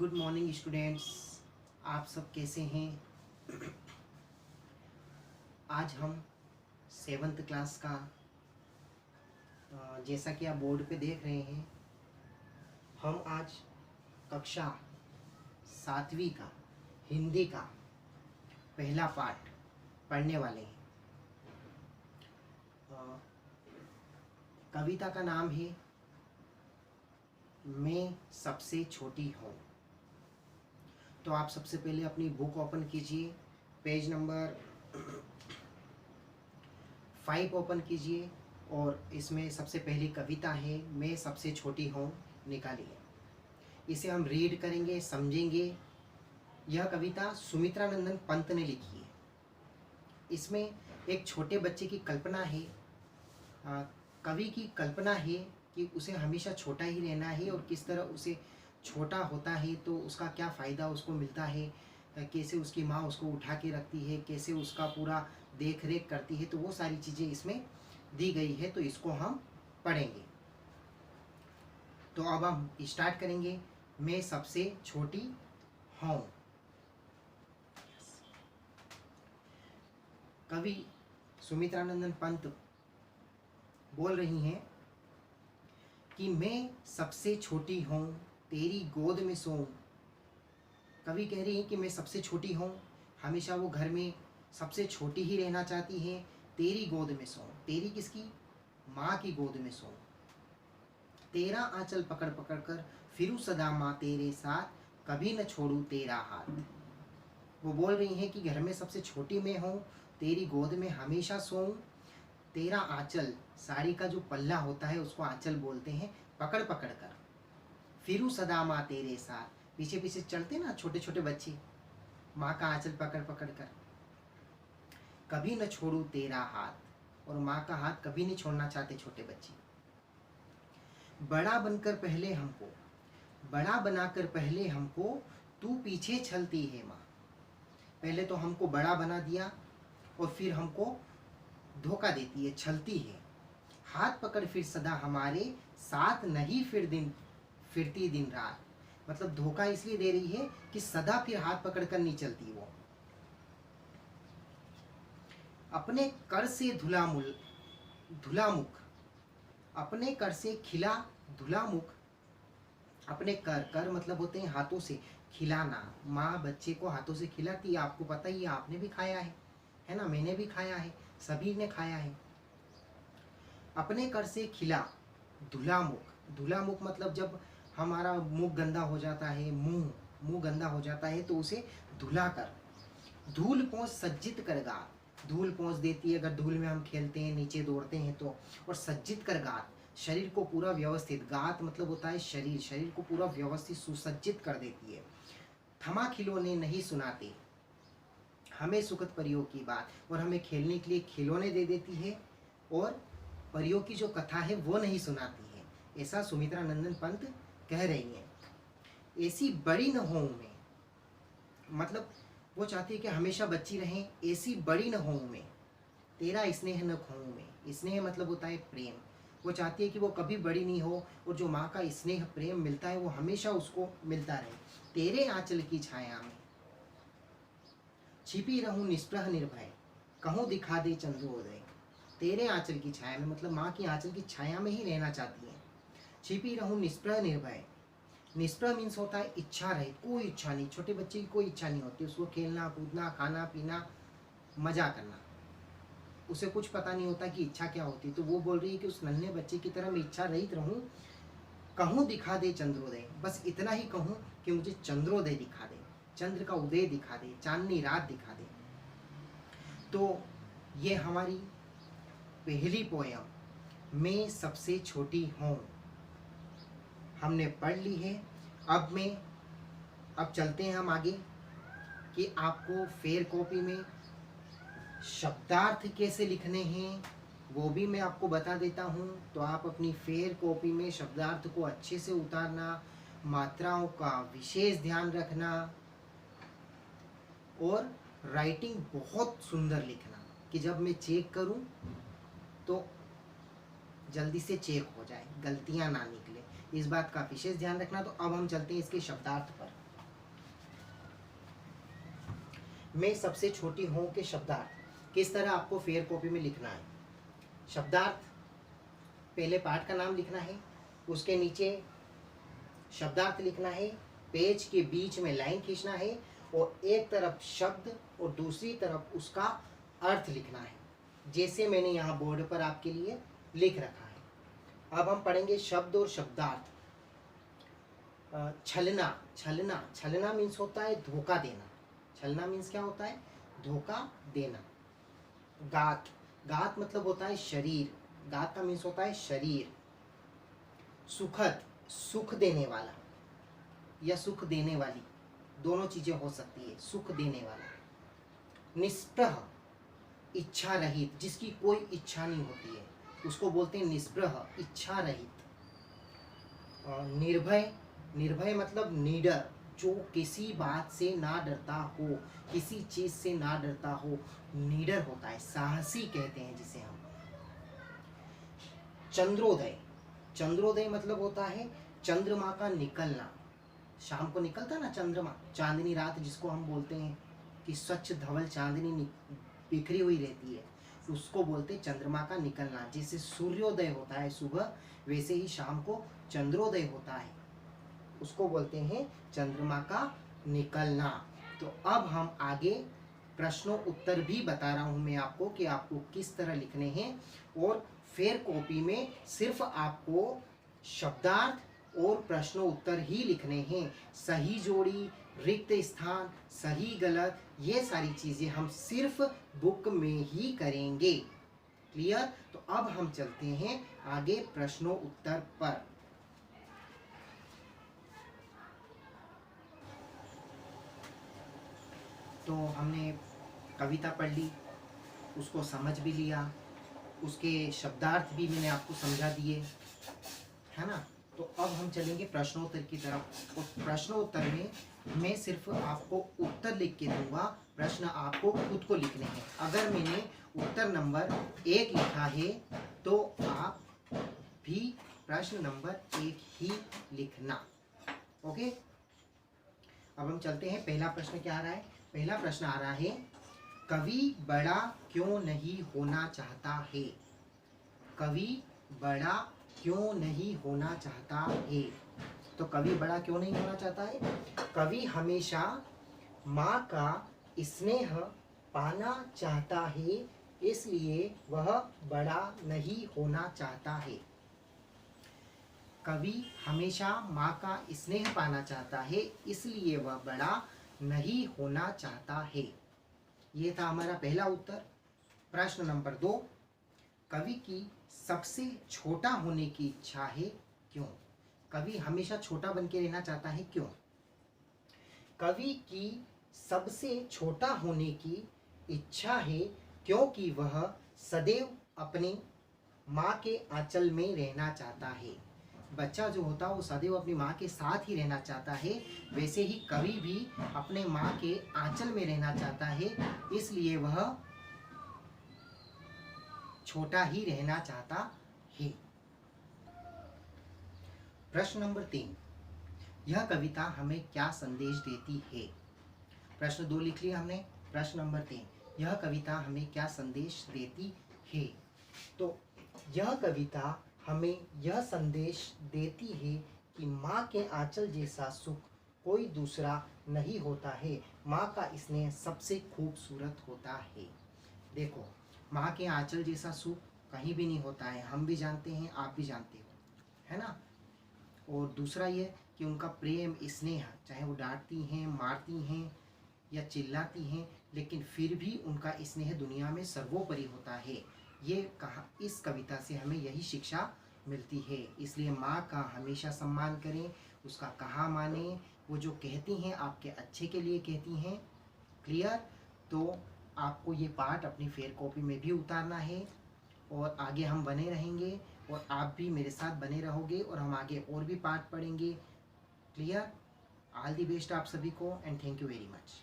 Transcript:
Good morning students. आप सब कैसे हैं? आज हम सेवन्थ क्लास का जैसा कि आप बोर्ड पे देख रहे हैं, हम आज कक्षा 7वीं का हिंदी का पहला पाठ पढ़ने वाले हैं। कविता का नाम है मैं सबसे छोटी हूँ। तो आप सबसे पहले अपनी बुक ओपन कीजिए, पेज नंबर 5 ओपन कीजिए और इसमें सबसे पहली कविता है मैं सबसे छोटी हूँ, निकालिए। इसे हम रीड करेंगे, समझेंगे। यह कविता सुमित्रा नंदन पंत ने लिखी है। इसमें एक छोटे बच्चे की कल्पना है, कवि की कल्पना है कि उसे हमेशा छोटा ही रहना है और किस तरह उसे छोटा होता है तो उसका क्या फ़ायदा उसको मिलता है, कैसे उसकी माँ उसको उठा के रखती है, कैसे उसका पूरा देख रेख करती है। तो वो सारी चीज़ें इसमें दी गई है, तो इसको हम पढ़ेंगे। तो अब हम स्टार्ट करेंगे। मैं सबसे छोटी हूँ। कवि सुमित्रा नंदन पंत बोल रही हैं कि मैं सबसे छोटी हूँ, तेरी गोद में सोऊं। कवि कह रही है कि मैं सबसे छोटी हूँ, हमेशा वो घर में सबसे छोटी ही रहना चाहती है। तेरी गोद में सोऊं, तेरी किसकी? माँ की गोद में सोऊं। तेरा आंचल पकड़ पकड़ कर फिरूं सदा माँ तेरे साथ, कभी न छोड़ूं तेरा हाथ। वो बोल रही हैं कि घर में सबसे छोटी मैं हूँ, तेरी गोद में हमेशा सोऊं। तेरा आंचल, साड़ी का जो पल्ला होता है उसको आंचल बोलते हैं, पकड़ पकड़ कर फिरूं सदा माँ तेरे साथ। पीछे पीछे चलते ना छोटे छोटे बच्चे, माँ का आंचल पकड़ पकड़ कर। कभी न छोड़ू तेरा हाथ, और माँ का हाथ कभी नहीं छोड़ना चाहते छोटे बच्चे। बड़ा बनकर पहले हमको, बड़ा बनाकर पहले हमको तू पीछे चलती है माँ। पहले तो हमको बड़ा बना दिया और फिर हमको धोखा देती है, छलती है। हाथ पकड़ फिर सदा हमारे साथ नहीं फिरती दिन रात। मतलब धोखा इसलिए दे रही है कि सदा फिर हाथ पकड़ कर नहीं चलती वो। अपने कर से धुला मुख, अपने कर से खिला धुला मुख। अपने कर मतलब होते हैं हाथों से खिलाना। माँ बच्चे को हाथों से खिलाती है, आपको पता ही है, आपने भी खाया है ना, मैंने भी खाया है, सभी ने खाया है। अपने कर से खिला धुला मुख। धुला मुख मतलब जब हमारा मुंह गंदा हो जाता है, मुंह गंदा हो जाता है तो उसे धुला कर। धूल पोंछ सज्जित कर गात, धूल पोंछ देती है अगर धूल में हम खेलते हैं, नीचे दौड़ते हैं तो। और सज्जित कर गात, शरीर को पूरा व्यवस्थित, गात मतलब होता है शरीर, शरीर को पूरा व्यवस्थित सुसज्जित कर देती है। थमा खिलौने नहीं सुनाते हमें सुखद परियों की बात, और हमें खेलने के लिए खिलौने दे देती है और परियों की जो कथा है वो नहीं सुनाती है। ऐसा सुमित्रा नंदन पंत कह रही हैं। ऐसी बड़ी न हो मैं, मतलब वो चाहती है कि हमेशा बच्ची रहें, ऐसी बड़ी न हो मैं, तेरा स्नेह न खोऊं मैं। स्नेह मतलब होता है प्रेम। वो चाहती है कि वो कभी बड़ी नहीं हो और जो माँ का स्नेह प्रेम मिलता है वो हमेशा उसको मिलता रहे। तेरे आंचल की छाया में छिपी रहूं निष्प्रह निर्भय, कहूँ दिखा दे चंद्रोदय। तेरे आंचल की छाया में मतलब माँ की आंचल की छाया में ही रहना चाहती है। छिपी रहूं निष्प्रह निर्भय। निष्प्रह मीन्स होता है इच्छा रहित, कोई इच्छा नहीं। छोटे बच्चे की कोई इच्छा नहीं होती, उसको खेलना कूदना खाना पीना मजा करना, उसे कुछ पता नहीं होता कि इच्छा क्या होती। तो वो बोल रही है कि उस नन्हे बच्चे की तरह मैं इच्छा रहित रहूं। कहूँ दिखा दे चंद्रोदय, बस इतना ही कहूँ कि मुझे चंद्रोदय दिखा दे, चंद्र का उदय दिखा दे, चांदनी रात दिखा दे। तो ये हमारी पहली पोयम मैं सबसे छोटी हूँ हमने पढ़ ली है। अब चलते हैं हम आगे कि आपको फेयर कॉपी में शब्दार्थ कैसे लिखने हैं वो भी मैं आपको बता देता हूँ। तो आप अपनी फेयर कॉपी में शब्दार्थ को अच्छे से उतारना, मात्राओं का विशेष ध्यान रखना और राइटिंग बहुत सुंदर लिखना कि जब मैं चेक करूँ तो जल्दी से चेक हो जाए, गलतियाँ ना निकले। इस बात का विशेष ध्यान रखना। तो अब हम चलते हैं इसके शब्दार्थ पर। मैं सबसे छोटी हूँ के शब्दार्थ किस तरह आपको फेयर कॉपी में लिखना है। शब्दार्थ पहले पाठ का नाम लिखना है, उसके नीचे शब्दार्थ लिखना है, पेज के बीच में लाइन खींचना है और एक तरफ शब्द और दूसरी तरफ उसका अर्थ लिखना है, जैसे मैंने यहाँ बोर्ड पर आपके लिए लिख रखा है। अब हम पढ़ेंगे शब्द और शब्दार्थ। छलना, छलना, छलना मीन्स होता है धोखा देना। छलना मीन्स क्या होता है? धोखा देना। गात, गात मतलब होता है शरीर। गात का मीन्स होता है शरीर। सुखद, सुख देने वाला या सुख देने वाली, दोनों चीजें हो सकती है। सुख देने वाला। निस्पृह, इच्छा रहित, जिसकी कोई इच्छा नहीं होती है उसको बोलते हैं निस्पृह, इच्छा रहित। निर्भय, निर्भय मतलब निडर, जो किसी बात से ना डरता हो, किसी चीज से ना डरता हो, निडर होता है, साहसी कहते हैं जिसे हम। चंद्रोदय, चंद्रोदय मतलब होता है चंद्रमा का निकलना। शाम को निकलता ना चंद्रमा, चांदनी रात जिसको हम बोलते हैं कि स्वच्छ धवल चांदनी बिखरी हुई रहती है, उसको बोलते हैं चंद्रमा का निकलना। जैसे सूर्योदय होता है सुबह, वैसे ही शाम को चंद्रोदय होता है, उसको बोलते हैं चंद्रमा का निकलना। तो अब हम आगे प्रश्नों उत्तर भी बता रहा हूं मैं आपको कि आपको किस तरह लिखने हैं। और फेयर कॉपी में सिर्फ आपको शब्दार्थ और प्रश्नों उत्तर ही लिखने हैं। सही जोड़ी, रिक्त स्थान, सही गलत, ये सारी चीजें हम सिर्फ बुक में ही करेंगे। क्लियर? तो अब हम चलते हैं आगे प्रश्नों उत्तर पर। तो हमने कविता पढ़ ली, उसको समझ भी लिया, उसके शब्दार्थ भी मैंने आपको समझा दिए, है ना। तो अब हम चलेंगे प्रश्नोत्तर की तरफ। और प्रश्नोत्तर में मैं सिर्फ आपको उत्तर लिख के दूंगा, प्रश्न आपको खुद को लिखने हैं। अगर मैंने उत्तर नंबर 1 लिखा है तो आप भी प्रश्न नंबर 1 ही लिखना। ओके, अब हम चलते हैं। पहला प्रश्न क्या आ रहा है? पहला प्रश्न आ रहा है, कवि बड़ा क्यों नहीं होना चाहता है? कवि बड़ा क्यों नहीं होना चाहता है? तो कवि बड़ा क्यों नहीं होना चाहता है? कवि हमेशा माँ का स्नेह पाना चाहता है, इसलिए वह बड़ा नहीं होना चाहता है। कवि हमेशा माँ का स्नेह पाना चाहता है, इसलिए वह बड़ा नहीं होना चाहता है। ये था हमारा पहला उत्तर। प्रश्न नंबर 2, कवि की सबसे छोटा होने की इच्छा है, क्यों? कवि हमेशा छोटा बन के रहना चाहता है, क्यों? कवि की सबसे छोटा होने की इच्छा है क्योंकि वह सदैव अपनी माँ के आंचल में रहना चाहता है। बच्चा जो होता है वो सदैव अपनी माँ के साथ ही रहना चाहता है, वैसे ही कवि भी अपने माँ के आंचल में रहना चाहता है, इसलिए वह छोटा ही रहना चाहता है। प्रश्न नंबर 3, यह कविता हमें क्या संदेश देती है? प्रश्न 2 लिख लिया हमने। प्रश्न नंबर 3, यह कविता हमें क्या संदेश देती है? तो यह कविता हमें यह संदेश देती है कि माँ के आंचल जैसा सुख कोई दूसरा नहीं होता है। माँ का स्नेह सबसे खूबसूरत होता है। देखो, माँ के आंचल जैसा सुख कहीं भी नहीं होता है, हम भी जानते हैं, आप भी जानते हो, है ना। और दूसरा ये कि उनका प्रेम स्नेह, चाहे वो डांटती हैं, मारती हैं या चिल्लाती हैं, लेकिन फिर भी उनका स्नेह दुनिया में सर्वोपरि होता है। ये कहा, इस कविता से हमें यही शिक्षा मिलती है। इसलिए माँ का हमेशा सम्मान करें, उसका कहा माने, वो जो कहती हैं आपके अच्छे के लिए कहती हैं। क्लियर? तो आपको ये पाठ अपनी फेयर कॉपी में भी उतारना है और आगे हम बने रहेंगे और आप भी मेरे साथ बने रहोगे और हम आगे और भी पाठ पढ़ेंगे। क्लियर? ऑल द बेस्ट आप सभी को and thank you very much.